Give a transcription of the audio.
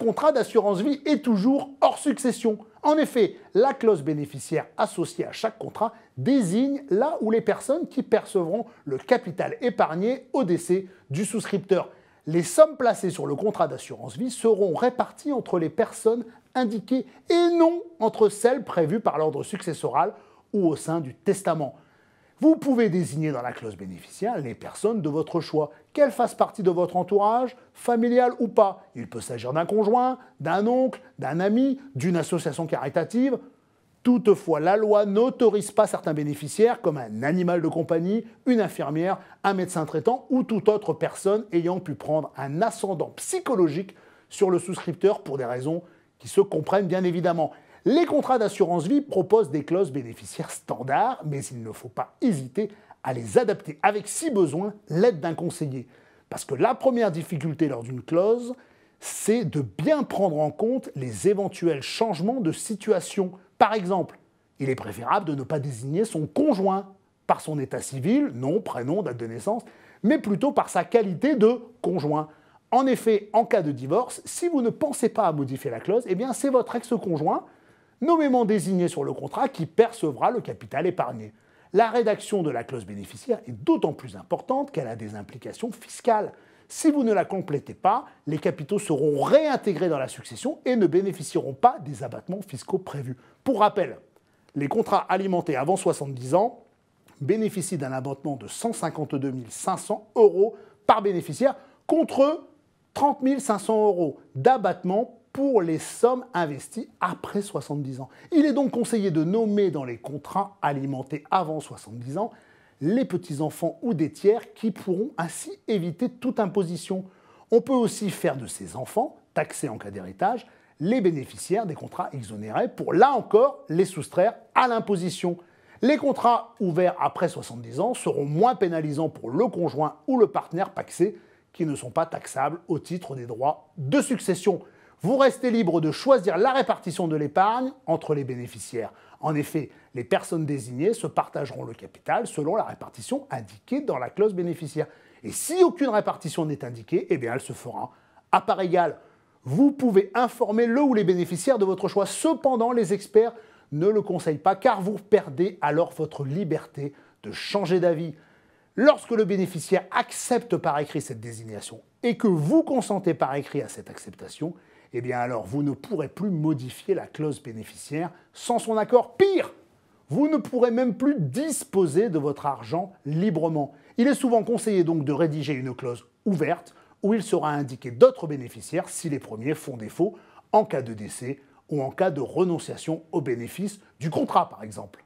contrat d'assurance vie est toujours hors succession. En effet, la clause bénéficiaire associée à chaque contrat désigne là où les personnes qui percevront le capital épargné au décès du souscripteur. Les sommes placées sur le contrat d'assurance vie seront réparties entre les personnes indiquées et non entre celles prévues par l'ordre successoral ou au sein du testament. Vous pouvez désigner dans la clause bénéficiaire les personnes de votre choix, qu'elles fassent partie de votre entourage, familial ou pas. Il peut s'agir d'un conjoint, d'un oncle, d'un ami, d'une association caritative. Toutefois, la loi n'autorise pas certains bénéficiaires, comme un animal de compagnie, une infirmière, un médecin traitant ou toute autre personne ayant pu prendre un ascendant psychologique sur le souscripteur pour des raisons qui se comprennent bien évidemment. Les contrats d'assurance vie proposent des clauses bénéficiaires standards, mais il ne faut pas hésiter à les adapter avec, si besoin, l'aide d'un conseiller. Parce que la première difficulté lors d'une clause, c'est de bien prendre en compte les éventuels changements de situation. Par exemple, il est préférable de ne pas désigner son conjoint par son état civil, nom, prénom, date de naissance, mais plutôt par sa qualité de conjoint. En effet, en cas de divorce, si vous ne pensez pas à modifier la clause, eh bien c'est votre ex-conjoint, nommément désigné sur le contrat, qui percevra le capital épargné. La rédaction de la clause bénéficiaire est d'autant plus importante qu'elle a des implications fiscales. Si vous ne la complétez pas, les capitaux seront réintégrés dans la succession et ne bénéficieront pas des abattements fiscaux prévus. Pour rappel, les contrats alimentés avant 70 ans bénéficient d'un abattement de 152 500 € par bénéficiaire contre 30 500 € d'abattement pour les sommes investies après 70 ans. Il est donc conseillé de nommer dans les contrats alimentés avant 70 ans les petits-enfants ou des tiers qui pourront ainsi éviter toute imposition. On peut aussi faire de ces enfants, taxés en cas d'héritage, les bénéficiaires des contrats exonérés pour, là encore, les soustraire à l'imposition. Les contrats ouverts après 70 ans seront moins pénalisants pour le conjoint ou le partenaire pacsé qui ne sont pas taxables au titre des droits de succession. Vous restez libre de choisir la répartition de l'épargne entre les bénéficiaires. En effet, les personnes désignées se partageront le capital selon la répartition indiquée dans la clause bénéficiaire. Et si aucune répartition n'est indiquée, eh bien elle se fera à part égale. Vous pouvez informer le ou les bénéficiaires de votre choix. Cependant, les experts ne le conseillent pas car vous perdez alors votre liberté de changer d'avis. Lorsque le bénéficiaire accepte par écrit cette désignation et que vous consentez par écrit à cette acceptation, eh bien alors vous ne pourrez plus modifier la clause bénéficiaire sans son accord. Pire, vous ne pourrez même plus disposer de votre argent librement. Il est souvent conseillé donc de rédiger une clause ouverte où il sera indiqué d'autres bénéficiaires si les premiers font défaut en cas de décès ou en cas de renonciation au bénéfice du contrat par exemple.